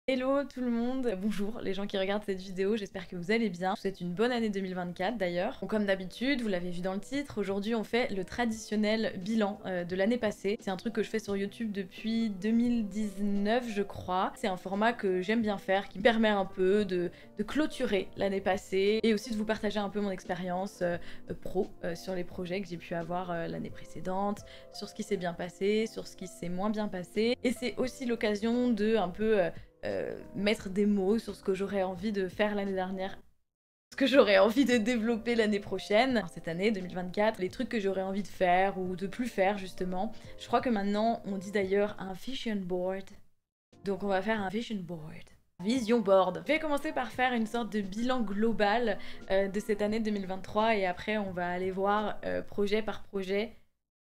Hello tout le monde, bonjour les gens qui regardent cette vidéo, j'espère que vous allez bien. Je vous souhaite une bonne année 2024 d'ailleurs. Bon, comme d'habitude, vous l'avez vu dans le titre, aujourd'hui on fait le traditionnel bilan de l'année passée. C'est un truc que je fais sur YouTube depuis 2019 je crois. C'est un format que j'aime bien faire, qui me permet un peu de clôturer l'année passée et aussi de vous partager un peu mon expérience pro sur les projets que j'ai pu avoir l'année précédente, sur ce qui s'est bien passé, sur ce qui s'est moins bien passé. Et c'est aussi l'occasion de un peu mettre des mots sur ce que j'aurais envie de faire l'année dernière, ce que j'aurais envie de développer l'année prochaine, cette année 2024, les trucs que j'aurais envie de faire ou de plus faire justement. Je crois que maintenant on dit d'ailleurs un vision board, donc on va faire un vision board. Vision board. Je vais commencer par faire une sorte de bilan global de cette année 2023 et après on va aller voir projet par projet,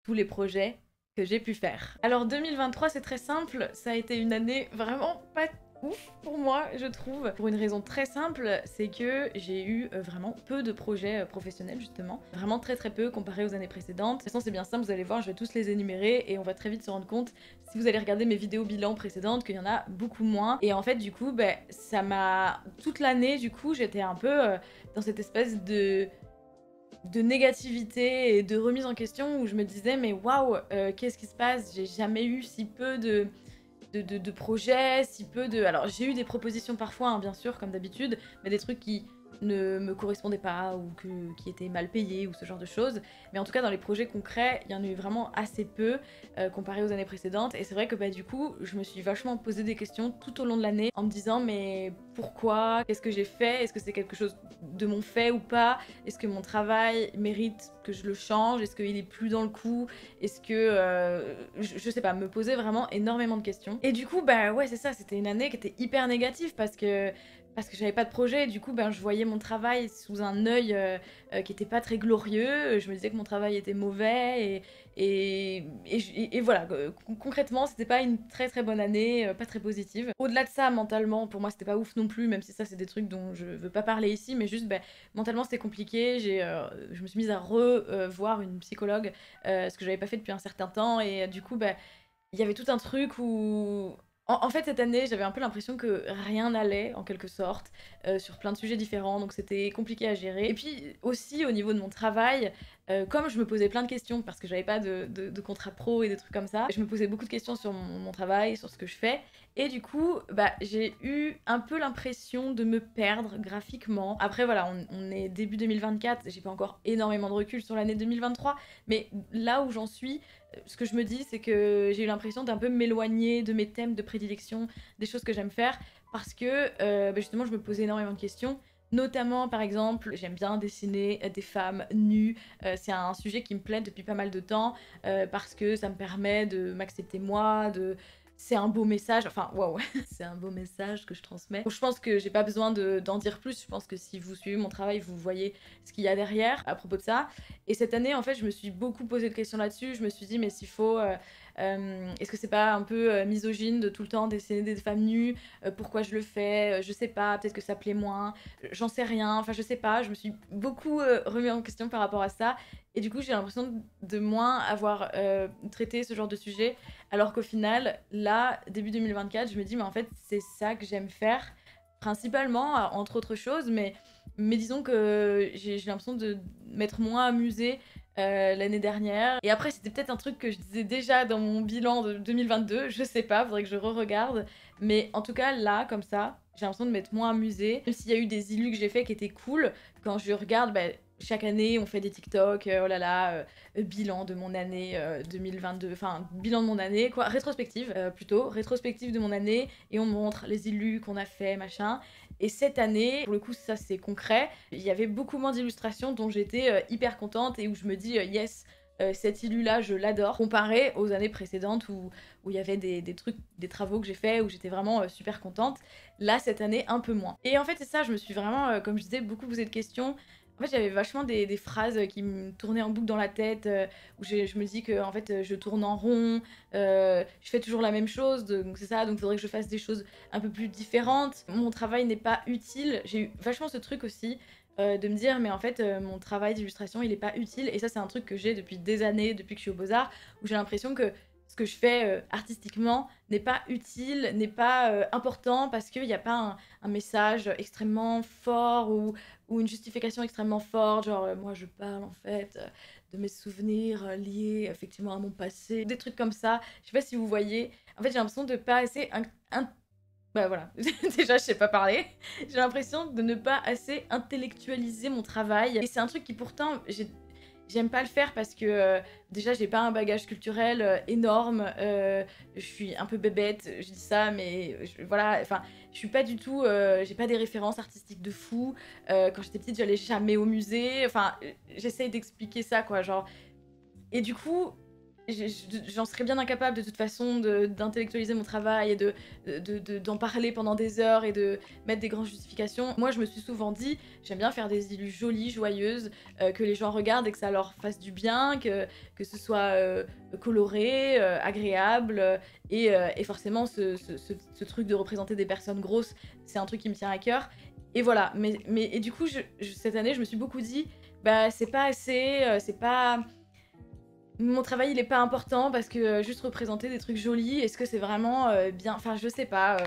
tous les projets que j'ai pu faire. Alors 2023 c'est très simple, ça a été une année vraiment pas ouf pour moi je trouve, pour une raison très simple, c'est que j'ai eu vraiment peu de projets professionnels justement, vraiment très peu comparé aux années précédentes. De toute façon c'est bien simple, vous allez voir, je vais tous les énumérer et on va très vite se rendre compte, si vous allez regarder mes vidéos bilan précédentes, qu'il y en a beaucoup moins. Et en fait du coup, ça m'a... toute l'année du coup j'étais un peu dans cette espèce de négativité et de remise en question où je me disais mais waouh, qu'est-ce qui se passe, j'ai jamais eu si peu de projets, si peu de... Alors j'ai eu des propositions parfois, hein, bien sûr, comme d'habitude, mais des trucs qui ne me correspondaient pas ou qui étaient mal payés ou ce genre de choses. Mais en tout cas, dans les projets concrets, il y en a eu vraiment assez peu comparé aux années précédentes. Et c'est vrai que du coup, je me suis vachement posé des questions tout au long de l'année en me disant mais pourquoi? Qu'est-ce que j'ai fait? Est-ce que c'est quelque chose de mon fait ou pas? Est-ce que mon travail mérite que je le change? Est-ce qu'il est plus dans le coup? Est-ce que... je sais pas, me poser vraiment énormément de questions. Et du coup, ouais, c'est ça, c'était une année qui était hyper négative parce que j'avais pas de projet et du coup je voyais mon travail sous un œil qui était pas très glorieux, je me disais que mon travail était mauvais et voilà, concrètement c'était pas une très bonne année, pas très positive. Au-delà de ça, mentalement pour moi c'était pas ouf non plus, même si ça c'est des trucs dont je veux pas parler ici, mais juste mentalement c'était compliqué, je me suis mise à revoir une psychologue, ce que j'avais pas fait depuis un certain temps et du coup il y avait tout un truc où... En fait, cette année, j'avais un peu l'impression que rien n'allait, en quelque sorte, sur plein de sujets différents, donc c'était compliqué à gérer. Et puis aussi, au niveau de mon travail, comme je me posais plein de questions, parce que j'avais pas de contrat pro et des trucs comme ça, je me posais beaucoup de questions sur mon travail, sur ce que je fais, et du coup, j'ai eu un peu l'impression de me perdre graphiquement. Après, voilà, on est début 2024, j'ai pas encore énormément de recul sur l'année 2023, mais là où j'en suis, ce que je me dis, c'est que j'ai eu l'impression d'un peu m'éloigner de mes thèmes de prédilection, des choses que j'aime faire, parce que justement, je me posais énormément de questions. Notamment, par exemple, j'aime bien dessiner des femmes nues. C'est un sujet qui me plaît depuis pas mal de temps, parce que ça me permet de m'accepter moi, de... C'est un beau message, enfin, waouh, c'est un beau message que je transmets. Je pense que j'ai pas besoin d'en dire plus, je pense que si vous suivez mon travail, vous voyez ce qu'il y a derrière à propos de ça. Et cette année, en fait, je me suis beaucoup posé de questions là-dessus. Je me suis dit, mais s'il faut... est-ce que c'est pas un peu misogyne de tout le temps dessiner des femmes nues? Pourquoi je le fais? Je sais pas, peut-être que ça plaît moins. J'en sais rien, enfin je sais pas. Je me suis beaucoup remis en question par rapport à ça. Et du coup, j'ai l'impression de moins avoir traité ce genre de sujet. Alors qu'au final, là, début 2024, je me dis, mais en fait, c'est ça que j'aime faire. Principalement, entre autres choses, mais disons que j'ai l'impression de m'être moins amusée l'année dernière. Et après, c'était peut-être un truc que je disais déjà dans mon bilan de 2022, je sais pas, faudrait que je re-regarde. Mais en tout cas, là, comme ça, j'ai l'impression de m'être moins amusée. Même s'il y a eu des illus que j'ai fait qui étaient cool, quand je regarde, chaque année, on fait des TikTok, oh là là, bilan de mon année 2022, enfin, bilan de mon année, quoi, rétrospective plutôt, rétrospective de mon année, et on montre les illus qu'on a fait, machin. Et cette année, pour le coup, ça c'est concret, il y avait beaucoup moins d'illustrations dont j'étais hyper contente et où je me dis yes, cet illu-là, je l'adore, comparé aux années précédentes où il y avait des trucs, des travaux que j'ai fait où j'étais vraiment super contente. Là, cette année, un peu moins. Et en fait, c'est ça, je me suis vraiment, comme je disais, beaucoup posé de questions. En fait, j'avais vachement des phrases qui me tournaient en boucle dans la tête, où je me dis que en fait, je tourne en rond, je fais toujours la même chose, donc c'est ça, donc il faudrait que je fasse des choses un peu plus différentes. Mon travail n'est pas utile. J'ai eu vachement ce truc aussi de me dire mais en fait mon travail d'illustration il est pas utile et ça c'est un truc que j'ai depuis des années, depuis que je suis au Beaux-Arts, où j'ai l'impression que ce que je fais artistiquement n'est pas utile, n'est pas important parce qu'il n'y a pas un message extrêmement fort ou une justification extrêmement forte, genre moi je parle en fait de mes souvenirs liés effectivement à mon passé, des trucs comme ça. Je sais pas si vous voyez, en fait j'ai l'impression de pas assez... Bah voilà, déjà je sais pas parler. J'ai l'impression de ne pas assez intellectualiser mon travail. Et c'est un truc qui pourtant, j'aime pas le faire parce que déjà j'ai pas un bagage culturel énorme. Je suis un peu bébête, je dis ça, mais voilà, enfin, je suis pas du tout... j'ai pas des références artistiques de fou. Quand j'étais petite, j'allais jamais au musée. Enfin, j'essaye d'expliquer ça, quoi, genre... Et du coup, j'en serais bien incapable de toute façon d'intellectualiser mon travail et d'en parler pendant des heures et de mettre des grandes justifications. Moi, je me suis souvent dit, j'aime bien faire des illus jolies, joyeuses, que les gens regardent et que ça leur fasse du bien, que ce soit coloré, agréable. Et forcément, ce truc de représenter des personnes grosses, c'est un truc qui me tient à cœur. Et voilà, et du coup, cette année, je me suis beaucoup dit, bah c'est pas assez, c'est pas... Mon travail, il est pas important parce que juste représenter des trucs jolis, est-ce que c'est vraiment bien... Enfin, je sais pas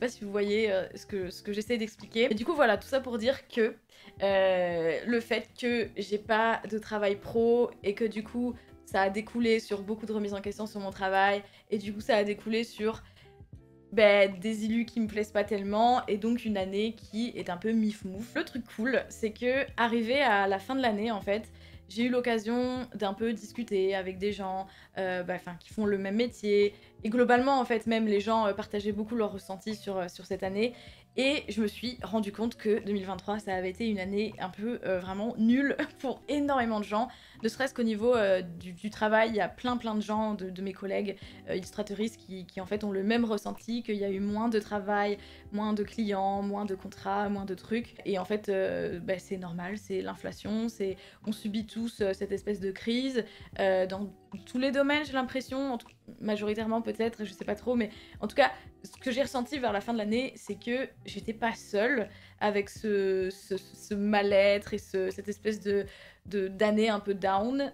si vous voyez ce que j'essaie d'expliquer. Et du coup, voilà, tout ça pour dire que le fait que j'ai pas de travail pro et que du coup, ça a découlé sur beaucoup de remises en question sur mon travail et du coup, ça a découlé sur des illus qui me plaisent pas tellement et donc une année qui est un peu mif-mouf. Le truc cool, c'est que arrivé à la fin de l'année, en fait, j'ai eu l'occasion d'un peu discuter avec des gens qui font le même métier. Et globalement, en fait, même les gens partageaient beaucoup leurs ressentis sur cette année. Et je me suis rendu compte que 2023, ça avait été une année un peu vraiment nulle pour énormément de gens. Ne serait-ce qu'au niveau du travail, il y a plein de gens, de mes collègues illustrateuristes qui en fait ont le même ressenti, qu'il y a eu moins de travail, moins de clients, moins de contrats, moins de trucs. Et en fait, c'est normal, c'est l'inflation, on subit tous cette espèce de crise dans tous les domaines, j'ai l'impression, majoritairement peut-être, je sais pas trop, mais en tout cas, ce que j'ai ressenti vers la fin de l'année, c'est que j'étais pas seule avec ce mal-être et cette espèce d'année un peu down.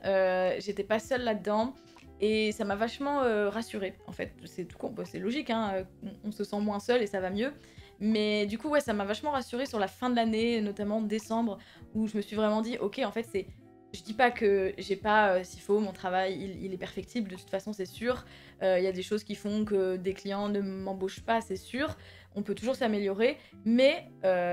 J'étais pas seule là-dedans. Et ça m'a vachement rassurée, en fait. C'est tout con, c'est logique, hein, on se sent moins seul et ça va mieux. Mais du coup, ouais, ça m'a vachement rassurée sur la fin de l'année, notamment décembre, où je me suis vraiment dit, ok, en fait, c'est... Je dis pas que j'ai pas s'il faut, mon travail, il est perfectible, de toute façon, c'est sûr. Il y a des choses qui font que des clients ne m'embauchent pas, c'est sûr. On peut toujours s'améliorer, mais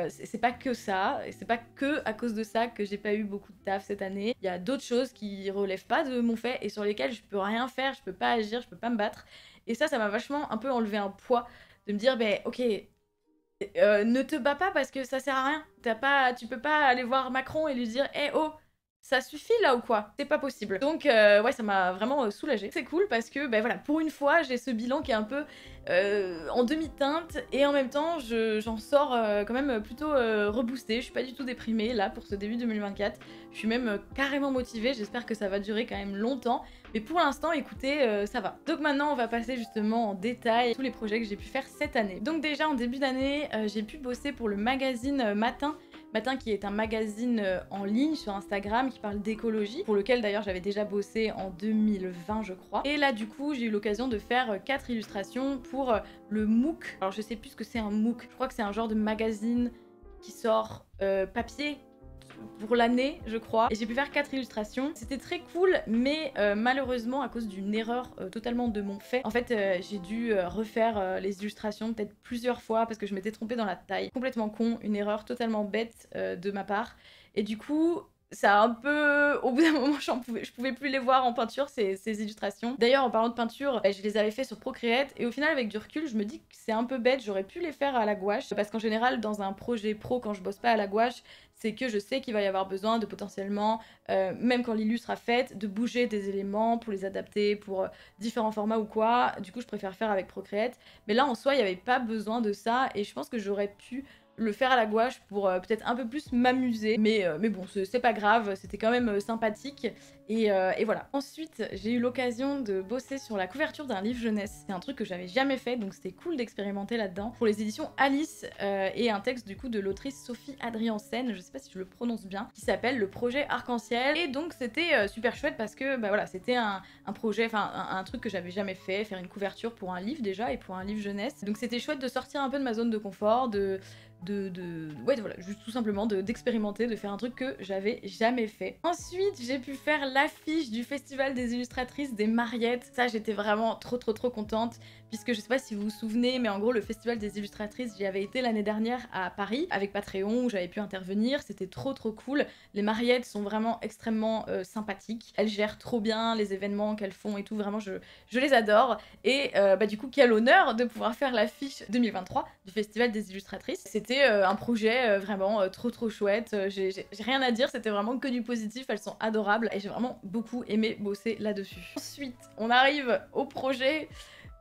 c'est pas que ça, et c'est pas que à cause de ça que j'ai pas eu beaucoup de taf cette année. Il y a d'autres choses qui relèvent pas de mon fait et sur lesquelles je peux rien faire, je peux pas agir, je peux pas me battre. Et ça m'a vachement un peu enlevé un poids de me dire, ok, ne te bats pas parce que ça sert à rien. Tu peux pas aller voir Macron et lui dire, oh, ça suffit là ou quoi? C'est pas possible. Donc ouais, ça m'a vraiment soulagée. C'est cool parce que voilà, pour une fois, j'ai ce bilan qui est un peu en demi-teinte et en même temps, j'en sors quand même plutôt reboostée. Je suis pas du tout déprimée là pour ce début 2024. Je suis même carrément motivée. J'espère que ça va durer quand même longtemps. Mais pour l'instant, écoutez, ça va. Donc maintenant, on va passer justement en détail tous les projets que j'ai pu faire cette année. Donc déjà, en début d'année, j'ai pu bosser pour le magazine Matin, qui est un magazine en ligne sur Instagram qui parle d'écologie, pour lequel d'ailleurs j'avais déjà bossé en 2020 je crois. Et là du coup j'ai eu l'occasion de faire 4 illustrations pour le MOOC. Alors je sais plus ce que c'est un MOOC, je crois que c'est un genre de magazine qui sort papier pour l'année, je crois. Et j'ai pu faire 4 illustrations. C'était très cool, mais malheureusement, à cause d'une erreur totalement de mon fait, en fait, j'ai dû refaire les illustrations peut-être plusieurs fois parce que je m'étais trompée dans la taille. Complètement con, une erreur totalement bête de ma part. Et du coup, ça a un peu... Au bout d'un moment, je pouvais plus les voir en peinture, ces illustrations. D'ailleurs, en parlant de peinture, je les avais fait sur Procreate, et au final, avec du recul, je me dis que c'est un peu bête, j'aurais pu les faire à la gouache, parce qu'en général, dans un projet pro, quand je bosse pas à la gouache, c'est que je sais qu'il va y avoir besoin de potentiellement, même quand l'illustre sera faite, de bouger des éléments pour les adapter, pour différents formats ou quoi. Du coup, je préfère faire avec Procreate. Mais là, en soi, il n'y avait pas besoin de ça, et je pense que j'aurais pu le faire à la gouache pour peut-être un peu plus m'amuser. Mais bon, c'est pas grave, c'était quand même sympathique. Et voilà. Ensuite, j'ai eu l'occasion de bosser sur la couverture d'un livre jeunesse. C'est un truc que j'avais jamais fait, donc c'était cool d'expérimenter là-dedans. Pour les éditions Alice, et un texte du coup de l'autrice Sophie Adriansen, je sais pas si je le prononce bien, qui s'appelle Le Projet Arc-en-Ciel. Et donc c'était super chouette parce que bah voilà, c'était un projet, enfin un truc que j'avais jamais fait, faire une couverture pour un livre déjà et pour un livre jeunesse. Donc c'était chouette de sortir un peu de ma zone de confort, ouais voilà, juste tout simplement d'expérimenter, de faire un truc que j'avais jamais fait. Ensuite, j'ai pu faire l'affiche du Festival des illustratrices des Mariettes. Ça, j'étais vraiment trop contente, puisque je sais pas si vous vous souvenez, mais en gros, le Festival des illustratrices, j'y avais été l'année dernière à Paris, avec Patreon, où j'avais pu intervenir, c'était trop cool. Les Mariettes sont vraiment extrêmement sympathiques, elles gèrent trop bien les événements qu'elles font et tout, vraiment, je les adore. Et bah du coup, quel honneur de pouvoir faire l'affiche 2023 du Festival des illustratrices. C'était un projet vraiment trop chouette, j'ai rien à dire, c'était vraiment que du positif, elles sont adorables et j'ai vraiment beaucoup aimé bosser là-dessus. Ensuite, on arrive au projet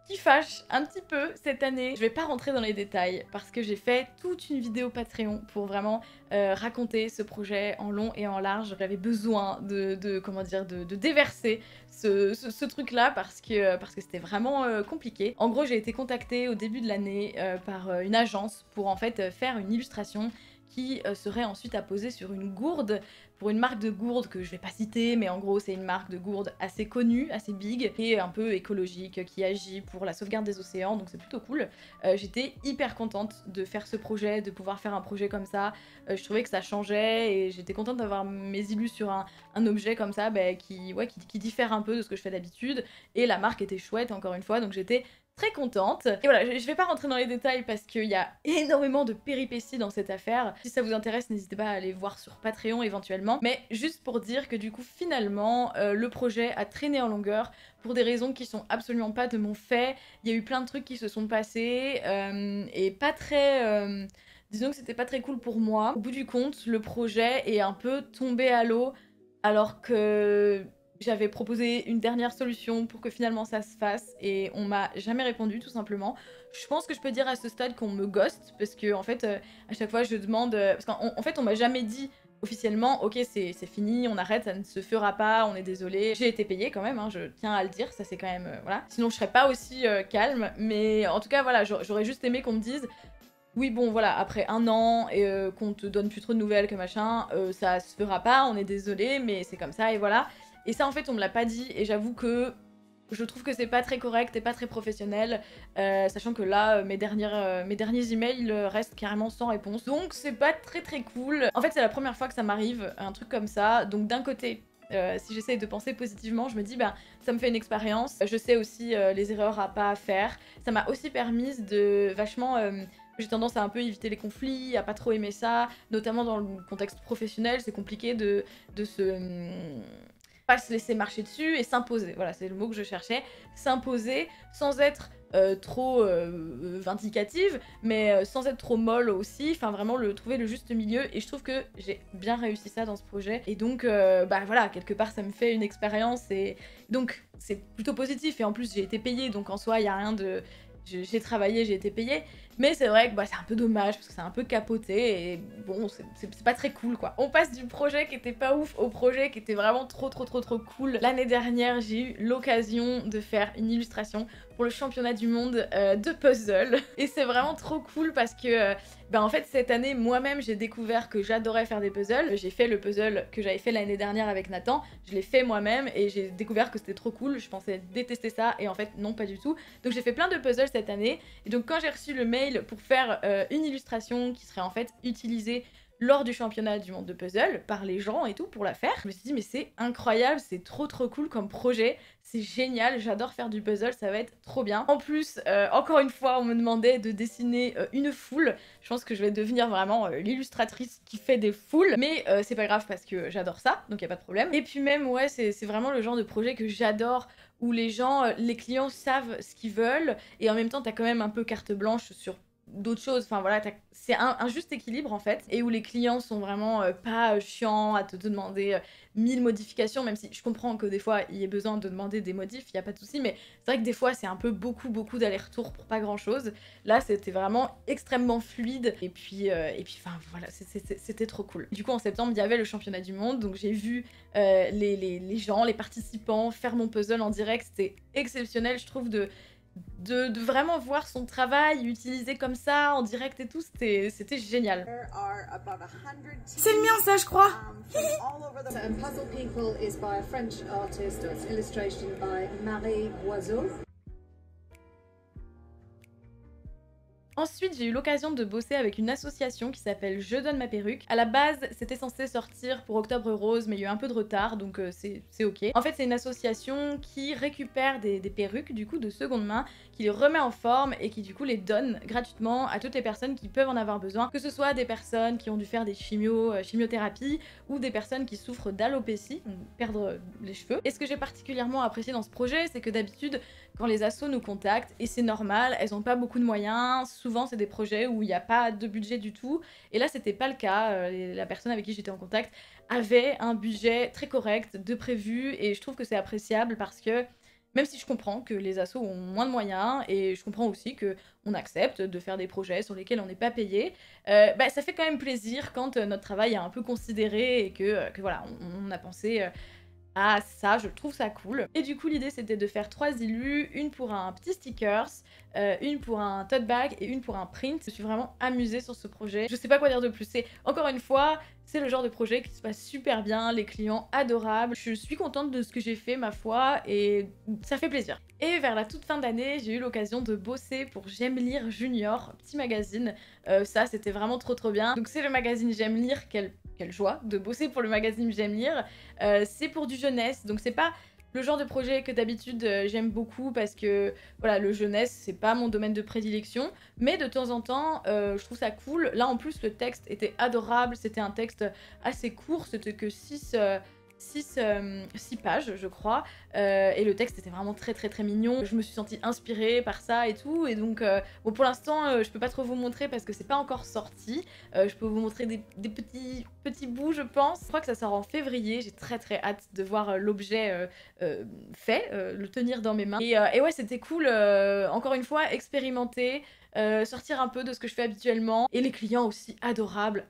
qui fâche un petit peu cette année. Je vais pas rentrer dans les détails parce que j'ai fait toute une vidéo Patreon pour vraiment raconter ce projet en long et en large. J'avais besoin comment dire, de déverser ce truc-là parce que c'était vraiment compliqué. En gros, j'ai été contactée au début de l'année par une agence pour en fait faire une illustration qui serait ensuite apposée sur une gourde, pour une marque de gourde que je vais pas citer, mais en gros c'est une marque de gourde assez connue, assez big, et un peu écologique, qui agit pour la sauvegarde des océans, donc c'est plutôt cool. J'étais hyper contente de faire ce projet, de pouvoir faire un projet comme ça. Je trouvais que ça changeait, et j'étais contente d'avoir mes illus sur un objet comme ça, bah, qui diffère un peu de ce que je fais d'habitude, et la marque était chouette encore une fois, donc j'étais très contente. Et voilà, je vais pas rentrer dans les détails parce qu'il y a énormément de péripéties dans cette affaire. Si ça vous intéresse, n'hésitez pas à aller voir sur Patreon éventuellement. Mais juste pour dire que du coup, finalement, le projet a traîné en longueur pour des raisons qui sont absolument pas de mon fait. Il y a eu plein de trucs qui se sont passés et pas très... disons que c'était pas très cool pour moi. Au bout du compte, le projet est un peu tombé à l'eau alors que j'avais proposé une dernière solution pour que finalement ça se fasse et on m'a jamais répondu tout simplement. Je pense que je peux dire à ce stade qu'on me ghost parce que en fait à chaque fois je demande... parce qu'en fait on m'a jamais dit officiellement ok c'est fini, on arrête, ça ne se fera pas, on est désolé. J'ai été payée quand même, hein, je tiens à le dire, ça c'est quand même... voilà. Sinon je serais pas aussi calme, mais en tout cas voilà, j'aurais juste aimé qu'on me dise oui bon voilà, après un an et qu'on te donne plus trop de nouvelles que machin, ça se fera pas, on est désolé, mais c'est comme ça et voilà. Et ça en fait on me l'a pas dit et j'avoue que je trouve que c'est pas très correct et pas très professionnel, sachant que là mes derniers emails restent carrément sans réponse. Donc c'est pas très cool. En fait c'est la première fois que ça m'arrive, un truc comme ça, donc d'un côté... si j'essaye de penser positivement, je me dis bah ça me fait une expérience, je sais aussi les erreurs à pas faire, ça m'a aussi permis de vachement... j'ai tendance à un peu éviter les conflits, à pas trop aimer ça, notamment dans le contexte professionnel, c'est compliqué de pas se laisser marcher dessus et s'imposer. Voilà, c'est le mot que je cherchais. S'imposer sans être trop vindicative, mais sans être trop molle aussi. Enfin, vraiment trouver le juste milieu. Et je trouve que j'ai bien réussi ça dans ce projet. Et donc, bah voilà, quelque part, ça me fait une expérience. Et donc, c'est plutôt positif. Et en plus, j'ai été payée. Donc, en soi, il n'y a rien de... J'ai travaillé, j'ai été payée, mais c'est vrai que bah, c'est un peu dommage parce que c'est un peu capoté et bon, c'est pas très cool quoi. On passe du projet qui était pas ouf au projet qui était vraiment trop cool. L'année dernière, j'ai eu l'occasion de faire une illustration pour le championnat du monde de puzzle et c'est vraiment trop cool parce que bah en fait cette année moi-même j'ai découvert que j'adorais faire des puzzles. J'ai fait le puzzle que j'avais fait l'année dernière avec Nathan, je l'ai fait moi-même et j'ai découvert que c'était trop cool. Je pensais détester ça et en fait non pas du tout. Donc j'ai fait plein de puzzles cette année et donc quand j'ai reçu le mail pour faire une illustration qui serait en fait utilisée lors du championnat du monde de puzzle par les gens et tout pour la faire, je me suis dit mais c'est incroyable, c'est trop cool comme projet, c'est génial, j'adore faire du puzzle, ça va être trop bien. En plus, encore une fois, on me demandait de dessiner une foule. Je pense que je vais devenir vraiment l'illustratrice qui fait des foules, mais c'est pas grave parce que j'adore ça, donc y a pas de problème. Et puis même, ouais, c'est vraiment le genre de projet que j'adore, où les gens, les clients savent ce qu'ils veulent, et en même temps, t'as quand même un peu carte blanche sur d'autres choses. Enfin voilà, c'est un juste équilibre en fait, et où les clients sont vraiment pas chiants à te demander 1000 modifications, même si je comprends que des fois il y ait besoin de demander des modifs, il y a pas de souci, mais c'est vrai que des fois c'est un peu beaucoup d'aller-retour pour pas grand-chose. Là, c'était vraiment extrêmement fluide, et puis enfin voilà, c'était trop cool. Du coup, en septembre, il y avait le championnat du monde, donc j'ai vu les gens, les participants faire mon puzzle en direct. C'était exceptionnel, je trouve, de vraiment voir son travail utilisé comme ça, en direct et tout, c'était génial. C'est le mien ça, je crois. Puzzle People is by a French artist, or it's illustration by Marie Boiseau. Ensuite, j'ai eu l'occasion de bosser avec une association qui s'appelle Je donne ma perruque. À la base, c'était censé sortir pour Octobre Rose, mais il y a eu un peu de retard, donc c'est ok. En fait, c'est une association qui récupère des perruques, du coup, de seconde main, qui les remet en forme et qui, du coup, les donne gratuitement à toutes les personnes qui peuvent en avoir besoin, que ce soit des personnes qui ont dû faire des chimiothérapies, ou des personnes qui souffrent d'alopécie, donc perdre les cheveux. Et ce que j'ai particulièrement apprécié dans ce projet, c'est que d'habitude, quand les assos nous contactent, et c'est normal, elles ont pas beaucoup de moyens, souvent c'est des projets où il n'y a pas de budget du tout, et là c'était pas le cas. La personne avec qui j'étais en contact avait un budget très correct de prévu, et je trouve que c'est appréciable parce que même si je comprends que les assos ont moins de moyens, et je comprends aussi qu'on accepte de faire des projets sur lesquels on n'est pas payé, bah, ça fait quand même plaisir quand notre travail est un peu considéré et que voilà, on a pensé ah ça, je trouve ça cool. Et du coup l'idée c'était de faire 3 illus, une pour un petit stickers, une pour un tote bag et une pour un print. Je suis vraiment amusée sur ce projet. Je sais pas quoi dire de plus. C'est encore une fois, c'est le genre de projet qui se passe super bien, les clients adorables. Je suis contente de ce que j'ai fait, ma foi, et ça fait plaisir. Et vers la toute fin d'année, j'ai eu l'occasion de bosser pour J'aime lire Junior, petit magazine. Ça, c'était vraiment trop bien. Donc c'est le magazine J'aime lire, quelle joie de bosser pour le magazine J'aime lire. C'est pour du jeunesse, donc c'est pas le genre de projet que d'habitude j'aime beaucoup parce que voilà, le jeunesse c'est pas mon domaine de prédilection, mais de temps en temps je trouve ça cool. Là en plus le texte était adorable, c'était un texte assez court, c'était que 6 pages je crois, et le texte était vraiment très mignon. Je me suis sentie inspirée par ça et tout, et donc bon, pour l'instant je peux pas trop vous montrer parce que c'est pas encore sorti. Je peux vous montrer des petits bouts je pense. Je crois que ça sort en février, j'ai très hâte de voir l'objet fait, le tenir dans mes mains, et ouais c'était cool, encore une fois expérimenter, sortir un peu de ce que je fais habituellement, et les clients aussi adorables.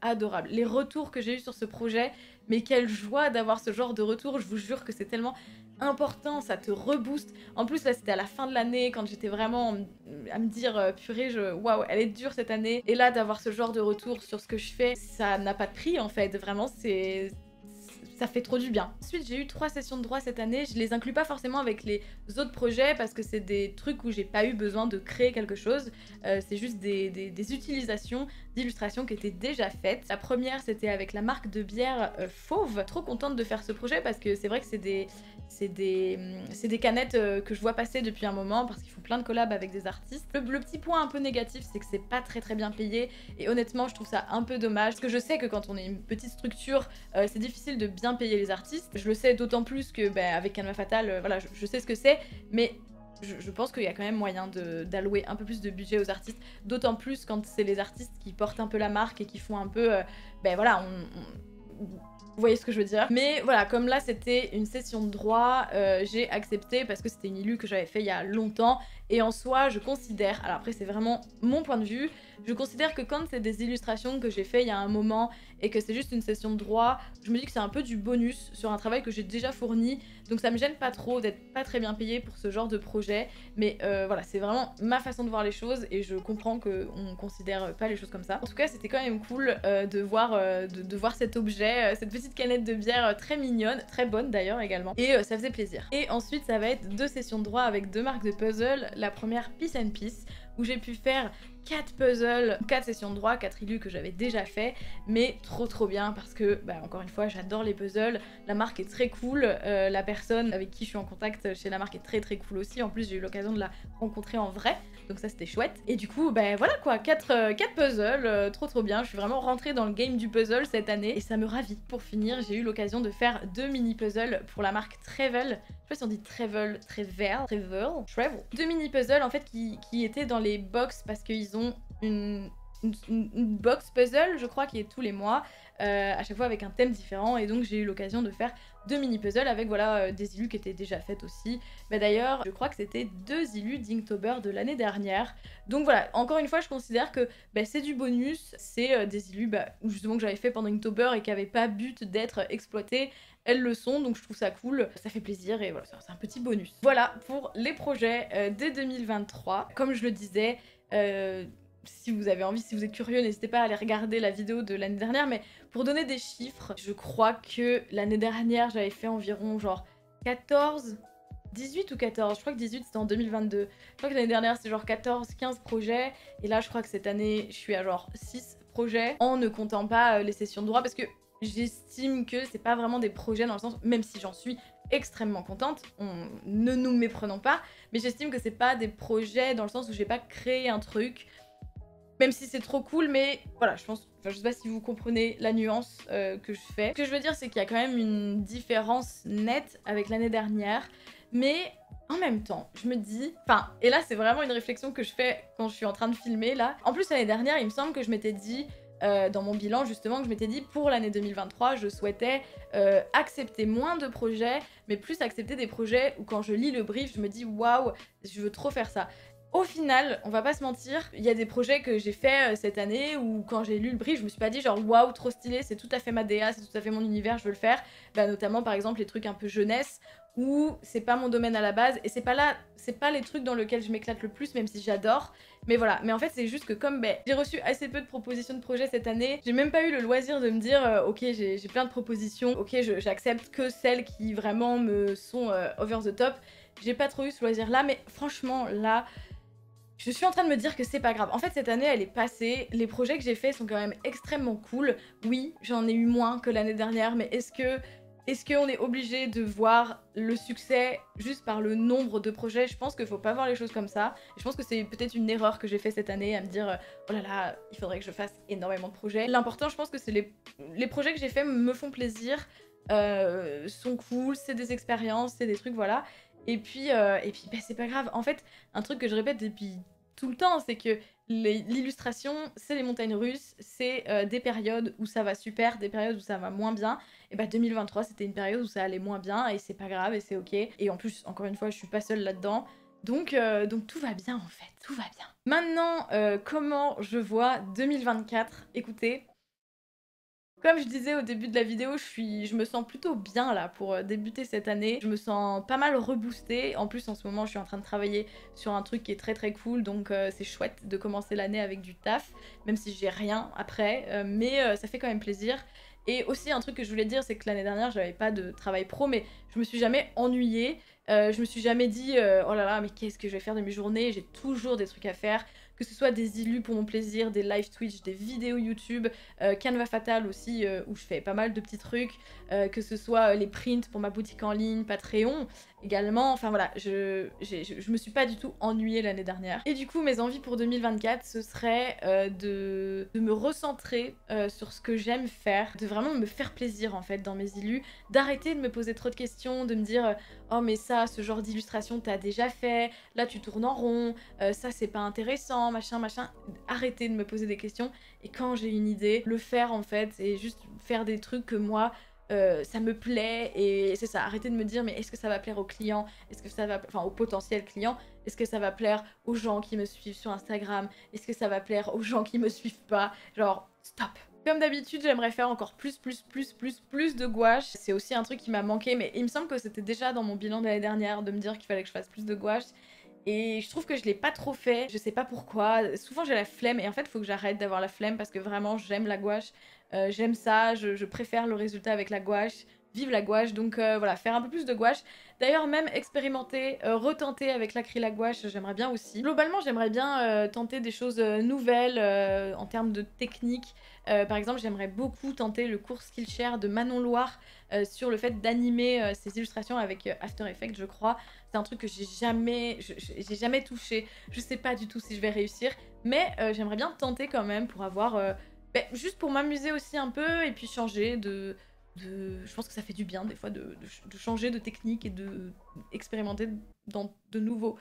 Les retours que j'ai eu sur ce projet, mais quelle joie d'avoir ce genre de retour, je vous jure que c'est tellement important, ça te rebooste. En plus là c'était à la fin de l'année, quand j'étais vraiment à me dire purée, waouh, elle est dure cette année, et là d'avoir ce genre de retour sur ce que je fais, ça n'a pas de prix en fait, vraiment ça fait trop du bien. Ensuite, j'ai eu 3 sessions de droit cette année. Je les inclus pas forcément avec les autres projets parce que c'est des trucs où j'ai pas eu besoin de créer quelque chose. C'est juste des utilisations d'illustrations qui étaient déjà faites. La première, c'était avec la marque de bière Fauve. Trop contente de faire ce projet parce que c'est vrai que c'est des canettes que je vois passer depuis un moment parce qu'ils font plein de collabs avec des artistes. Le petit point un peu négatif, c'est que c'est pas très bien payé, et honnêtement, je trouve ça un peu dommage parce que je sais que quand on est une petite structure, c'est difficile de bien payer les artistes. Je le sais d'autant plus que avec Canva Fatal, voilà, je sais ce que c'est, mais je pense qu'il y a quand même moyen d'allouer un peu plus de budget aux artistes, d'autant plus quand c'est les artistes qui portent un peu la marque et qui font un peu, voilà, vous voyez ce que je veux dire. Mais voilà, comme là c'était une session de droit, j'ai accepté parce que c'était une illu que j'avais fait il y a longtemps, et en soi je considère, alors après c'est vraiment mon point de vue, je considère que quand c'est des illustrations que j'ai fait il y a un moment et que c'est juste une session de droit, je me dis que c'est un peu du bonus sur un travail que j'ai déjà fourni, donc ça me gêne pas trop d'être pas très bien payée pour ce genre de projet, mais voilà, c'est vraiment ma façon de voir les choses et je comprends qu'on considère pas les choses comme ça. En tout cas, c'était quand même cool de voir cet objet, cette petite canette de bière très mignonne, très bonne d'ailleurs également, et ça faisait plaisir. Et ensuite, ça va être 2 sessions de droit avec 2 marques de puzzle. La première, Peace and Peace, où j'ai pu faire 4 puzzles, 4 sessions de droit, 4 illus que j'avais déjà fait, mais trop bien parce que, encore une fois, j'adore les puzzles, la marque est très cool, la personne avec qui je suis en contact chez la marque est très cool aussi, en plus j'ai eu l'occasion de la rencontrer en vrai, donc ça c'était chouette. Et du coup, voilà quoi, 4 puzzles, trop bien, je suis vraiment rentrée dans le game du puzzle cette année, et ça me ravit. Pour finir, j'ai eu l'occasion de faire 2 mini puzzles pour la marque Travel. Je sais pas si on dit Travel. 2 mini puzzles en fait qui étaient dans les box parce qu'ils ont une box puzzle, je crois, qui est tous les mois, à chaque fois avec un thème différent. Et donc j'ai eu l'occasion de faire 2 mini puzzles avec voilà des illus qui étaient déjà faites aussi. Bah d'ailleurs, je crois que c'était 2 illus d'Inktober de l'année dernière. Donc voilà, encore une fois, je considère que bah, c'est du bonus, c'est des illus bah, justement que j'avais fait pendant Inktober et qui n'avaient pas but d'être exploités. Elles le sont, donc je trouve ça cool, ça fait plaisir et voilà, c'est un petit bonus. Voilà pour les projets dès 2023. Comme je le disais, si vous avez envie, si vous êtes curieux, n'hésitez pas à aller regarder la vidéo de l'année dernière, mais pour donner des chiffres, je crois que l'année dernière, j'avais fait environ genre 14, 18 ou 14, je crois que 18 c'était en 2022. Je crois que l'année dernière c'était genre 14, 15 projets, et là je crois que cette année je suis à genre 6 projets, en ne comptant pas les sessions de droit, parce que j'estime que c'est pas vraiment des projets dans le sens, même si j'en suis extrêmement contente, ne nous méprenons pas, mais j'estime que c'est pas des projets dans le sens où j'ai pas créé un truc, même si c'est trop cool, mais voilà, je pense, enfin, je sais pas si vous comprenez la nuance que je fais. Ce que je veux dire, c'est qu'il y a quand même une différence nette avec l'année dernière, mais en même temps, je me dis, enfin, et là c'est vraiment une réflexion que je fais quand je suis en train de filmer là. En plus l'année dernière, il me semble que je m'étais dit, dans mon bilan justement, que je m'étais dit pour l'année 2023, je souhaitais accepter moins de projets, mais plus accepter des projets où quand je lis le brief, je me dis waouh, je veux trop faire ça. Au final, on va pas se mentir, il y a des projets que j'ai fait cette année où quand j'ai lu le brief, je me suis pas dit genre waouh, trop stylé, c'est tout à fait ma DA, c'est tout à fait mon univers, je veux le faire. Bah, notamment par exemple les trucs un peu jeunesse où c'est pas mon domaine à la base et c'est pas les trucs dans lesquels je m'éclate le plus, même si j'adore. Mais voilà, mais en fait c'est juste que comme j'ai reçu assez peu de propositions de projets cette année, j'ai même pas eu le loisir de me dire ok j'ai plein de propositions, ok j'accepte que celles qui vraiment me sont over the top. J'ai pas trop eu ce loisir là, mais franchement là, je suis en train de me dire que c'est pas grave. En fait, cette année, elle est passée. Les projets que j'ai faits sont quand même extrêmement cool. Oui, j'en ai eu moins que l'année dernière, mais est-ce qu'on est obligé de voir le succès juste par le nombre de projets? Je pense qu'il faut pas voir les choses comme ça. Et je pense que c'est peut-être une erreur que j'ai fait cette année à me dire oh là là, il faudrait que je fasse énormément de projets. L'important, je pense que c'est les projets que j'ai faits me font plaisir, sont cool, c'est des expériences, c'est des trucs, voilà. Et puis bah, c'est pas grave. En fait, un truc que je répète depuis tout le temps, c'est que l'illustration, c'est les montagnes russes, c'est des périodes où ça va super, des périodes où ça va moins bien. Et bah 2023, c'était une période où ça allait moins bien et c'est pas grave et c'est ok. Et en plus, encore une fois, je suis pas seule là-dedans. Donc tout va bien en fait, tout va bien. Maintenant, comment je vois 2024? Écoutez, comme je disais au début de la vidéo, je me sens plutôt bien là pour débuter cette année. Je me sens pas mal reboostée. En plus, en ce moment, je suis en train de travailler sur un truc qui est très très cool. Donc c'est chouette de commencer l'année avec du taf, même si j'ai rien après. Mais ça fait quand même plaisir. Et aussi, un truc que je voulais dire, c'est que l'année dernière, j'avais pas de travail pro, mais je me suis jamais ennuyée. Je me suis jamais dit oh là là, mais qu'est-ce que je vais faire de mes journées? J'ai toujours des trucs à faire. Que ce soit des illus pour mon plaisir, des live Twitch, des vidéos YouTube, Canva Fatal aussi, où je fais pas mal de petits trucs, que ce soit les prints pour ma boutique en ligne, Patreon également. Enfin voilà, je me suis pas du tout ennuyée l'année dernière. Et du coup, mes envies pour 2024, ce serait de me recentrer sur ce que j'aime faire, de vraiment me faire plaisir en fait dans mes illus, d'arrêter de me poser trop de questions, de me dire oh mais ça, ce genre d'illustration t'as déjà fait, là tu tournes en rond, ça c'est pas intéressant, machin machin. Arrêter de me poser des questions et quand j'ai une idée, le faire en fait et juste faire des trucs que moi ça me plaît et c'est ça, arrêter de me dire mais est-ce que ça va plaire aux clients, est-ce que ça va, enfin aux potentiels clients, est-ce que ça va plaire aux gens qui me suivent sur Instagram, est-ce que ça va plaire aux gens qui me suivent pas, genre stop. Comme d'habitude, j'aimerais faire encore plus de gouache. C'est aussi un truc qui m'a manqué, mais il me semble que c'était déjà dans mon bilan de l'année dernière de me dire qu'il fallait que je fasse plus de gouache. Et je trouve que je l'ai pas trop fait, je sais pas pourquoi. Souvent j'ai la flemme et en fait il faut que j'arrête d'avoir la flemme parce que vraiment j'aime la gouache. J'aime ça, je préfère le résultat avec la gouache. Vive la gouache, donc voilà, faire un peu plus de gouache. D'ailleurs même expérimenter, retenter avec l'acrylique gouache, j'aimerais bien aussi. Globalement j'aimerais bien tenter des choses nouvelles en termes de technique. Par exemple j'aimerais beaucoup tenter le cours Skillshare de Manon Loire sur le fait d'animer ses illustrations avec After Effects je crois. C'est un truc que j'ai jamais touché. Je sais pas du tout si je vais réussir, mais j'aimerais bien tenter quand même pour avoir... juste pour m'amuser aussi un peu et puis changer je pense que ça fait du bien des fois de changer de technique et de expérimenter dans de nouveaux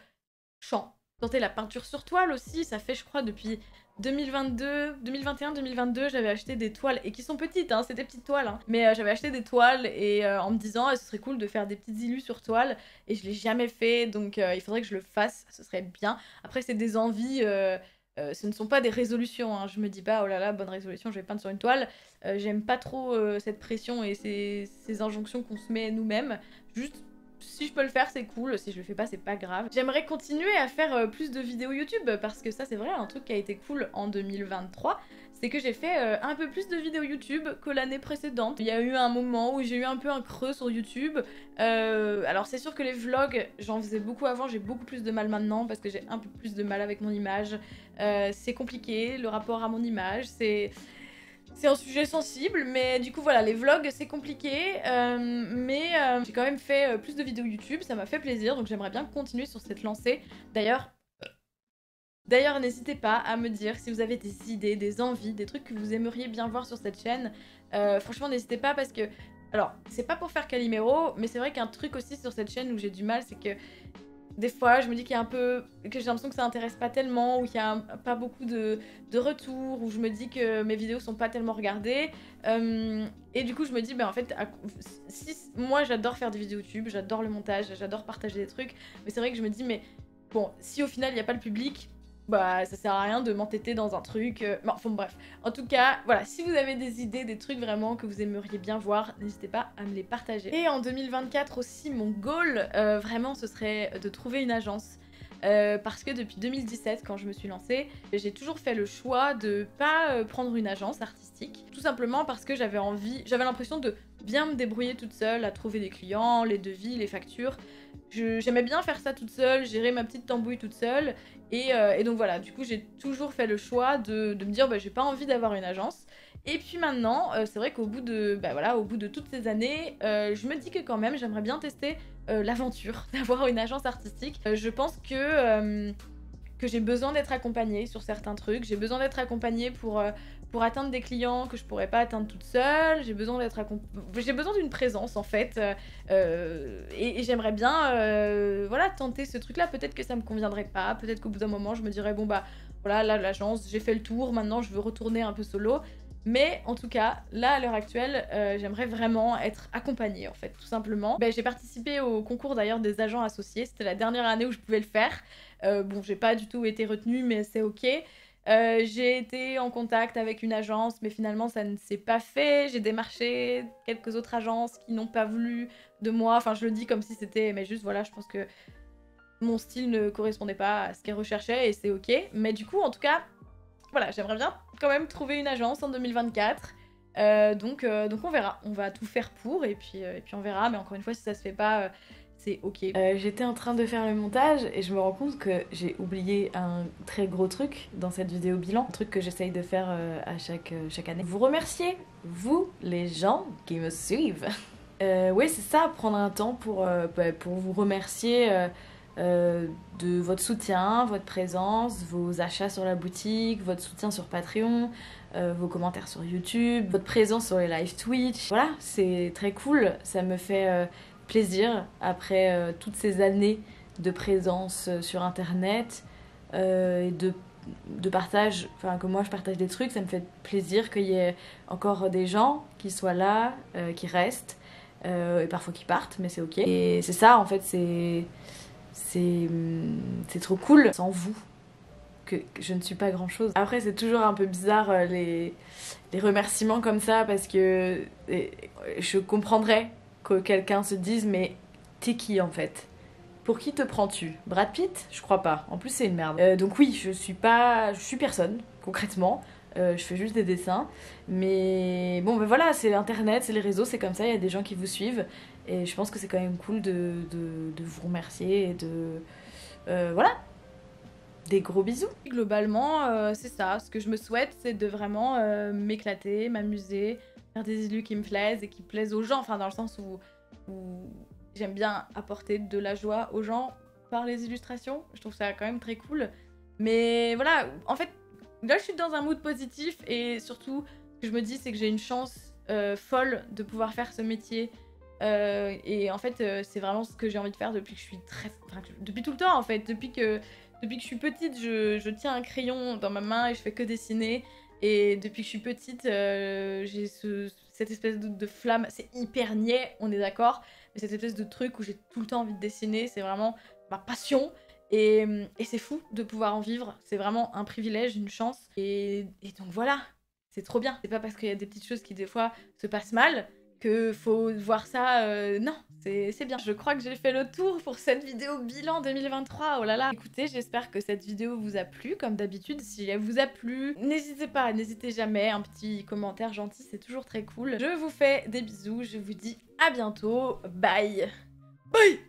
champs. Tenter la peinture sur toile aussi, ça fait je crois depuis 2021-2022, j'avais acheté des toiles, et qui sont petites, hein, c'est des petites toiles, hein. Mais j'avais acheté des toiles, et en me disant, ce serait cool de faire des petites illus sur toile, et je l'ai jamais fait, donc il faudrait que je le fasse, ce serait bien. Après, c'est des envies, ce ne sont pas des résolutions, hein. Je me dis pas, oh là là, bonne résolution, je vais peindre sur une toile. J'aime pas trop cette pression et ces injonctions qu'on se met nous-mêmes. Juste, si je peux le faire, c'est cool. Si je le fais pas, c'est pas grave. J'aimerais continuer à faire plus de vidéos YouTube, parce que ça, c'est vrai, un truc qui a été cool en 2023. C'est que j'ai fait un peu plus de vidéos YouTube que l'année précédente. Il y a eu un moment où j'ai eu un peu un creux sur YouTube. Alors c'est sûr que les vlogs, j'en faisais beaucoup avant, j'ai beaucoup plus de mal maintenant parce que j'ai un peu plus de mal avec mon image. C'est compliqué, le rapport à mon image, c'est un sujet sensible, mais du coup voilà, les vlogs c'est compliqué, mais j'ai quand même fait plus de vidéos YouTube, ça m'a fait plaisir, donc j'aimerais bien continuer sur cette lancée. D'ailleurs, n'hésitez pas à me dire si vous avez des idées, des envies, des trucs que vous aimeriez bien voir sur cette chaîne. Franchement, n'hésitez pas parce que... Alors, c'est pas pour faire Calimero, mais c'est vrai qu'un truc aussi sur cette chaîne où j'ai du mal, c'est que des fois, je me dis qu'il y a un peu... que j'ai l'impression que ça intéresse pas tellement, ou qu'il y a pas beaucoup de retours, ou je me dis que mes vidéos sont pas tellement regardées. Et du coup, je me dis, en fait, moi j'adore faire des vidéos YouTube, j'adore le montage, j'adore partager des trucs, mais c'est vrai que je me dis, mais bon, si au final il n'y a pas le public, bah ça sert à rien de m'entêter dans un truc. Enfin bref. En tout cas, voilà, si vous avez des idées, des trucs vraiment que vous aimeriez bien voir, n'hésitez pas à me les partager. Et en 2024 aussi, mon goal, vraiment, ce serait de trouver une agence. Parce que depuis 2017, quand je me suis lancée, j'ai toujours fait le choix de pas prendre une agence artistique. Tout simplement parce que j'avais l'impression de bien me débrouiller toute seule, à trouver des clients, les devis, les factures. J'aimais bien faire ça toute seule, gérer ma petite tambouille toute seule. Et donc voilà, du coup j'ai toujours fait le choix de me dire j'ai pas envie d'avoir une agence. Et puis maintenant, c'est vrai qu'au bout de au bout de toutes ces années, je me dis que quand même j'aimerais bien tester l'aventure d'avoir une agence artistique. Je pense que j'ai besoin d'être accompagnée sur certains trucs, j'ai besoin d'être accompagnée pour atteindre des clients que je pourrais pas atteindre toute seule, j'ai besoin d'une présence en fait, et j'aimerais bien voilà, tenter ce truc là. Peut-être que ça me conviendrait pas, peut-être qu'au bout d'un moment je me dirais bon voilà, là l'agence, j'ai fait le tour, maintenant je veux retourner un peu solo. Mais en tout cas, là à l'heure actuelle, j'aimerais vraiment être accompagnée en fait, tout simplement. J'ai participé au concours d'ailleurs des agents associés, c'était la dernière année où je pouvais le faire. Bon, j'ai pas du tout été retenue, mais c'est ok. J'ai été en contact avec une agence, mais finalement ça ne s'est pas fait. J'ai démarché quelques autres agences qui n'ont pas voulu de moi. Enfin, je le dis comme si c'était... Mais juste, voilà, je pense que mon style ne correspondait pas à ce qu'elles recherchaient et c'est ok. Mais du coup, en tout cas, voilà, j'aimerais bien quand même trouver une agence en 2024. Donc on verra. On va tout faire pour et puis on verra. Mais encore une fois, si ça se fait pas... c'est ok. J'étais en train de faire le montage et je me rends compte que j'ai oublié un très gros truc dans cette vidéo bilan. Un truc que j'essaye de faire à chaque année. Vous remercier, vous, les gens qui me suivent. Oui, c'est ça, prendre un temps pour vous remercier de votre soutien, votre présence, vos achats sur la boutique, votre soutien sur Patreon, vos commentaires sur YouTube, votre présence sur les live Twitch. Voilà, c'est très cool, ça me fait... plaisir après toutes ces années de présence sur internet et de partage, enfin que moi je partage des trucs, ça me fait plaisir qu'il y ait encore des gens qui soient là, qui restent et parfois qui partent, mais c'est ok. Et c'est ça en fait, c'est trop cool. Sans vous, que je ne suis pas grand chose. Après c'est toujours un peu bizarre les remerciements comme ça parce que je comprendrais que quelqu'un se dise mais t'es qui en fait? Pour qui te prends-tu? Brad Pitt? Je crois pas. En plus c'est une merde. Donc oui, je suis personne concrètement. Je fais juste des dessins. Mais bon, voilà, c'est l'internet, c'est les réseaux, c'est comme ça. Il y a des gens qui vous suivent et je pense que c'est quand même cool de vous remercier et de voilà. Des gros bisous. Globalement, c'est ça. Ce que je me souhaite, c'est de vraiment m'éclater, m'amuser, faire des illus qui me plaisent et qui plaisent aux gens. Enfin, dans le sens où j'aime bien apporter de la joie aux gens par les illustrations. Je trouve ça quand même très cool. Mais voilà, en fait, là, je suis dans un mood positif et surtout, ce que je me dis, c'est que j'ai une chance folle de pouvoir faire ce métier. Et en fait, c'est vraiment ce que j'ai envie de faire depuis que je suis depuis tout le temps, en fait. Depuis que Depuis que je suis petite, je tiens un crayon dans ma main et je fais que dessiner. Et depuis que je suis petite, j'ai cette espèce de flamme. C'est hyper niais, on est d'accord. Mais cette espèce de truc où j'ai tout le temps envie de dessiner, c'est vraiment ma passion. Et c'est fou de pouvoir en vivre. C'est vraiment un privilège, une chance. Et donc voilà, c'est trop bien. C'est pas parce qu'il y a des petites choses qui des fois se passent mal que faut voir ça. Non, c'est bien. Je crois que j'ai fait le tour pour cette vidéo bilan 2023. Oh là là. Écoutez, j'espère que cette vidéo vous a plu. Comme d'habitude, si elle vous a plu, n'hésitez pas, n'hésitez jamais. Un petit commentaire gentil, c'est toujours très cool. Je vous fais des bisous. Je vous dis à bientôt. Bye. Bye.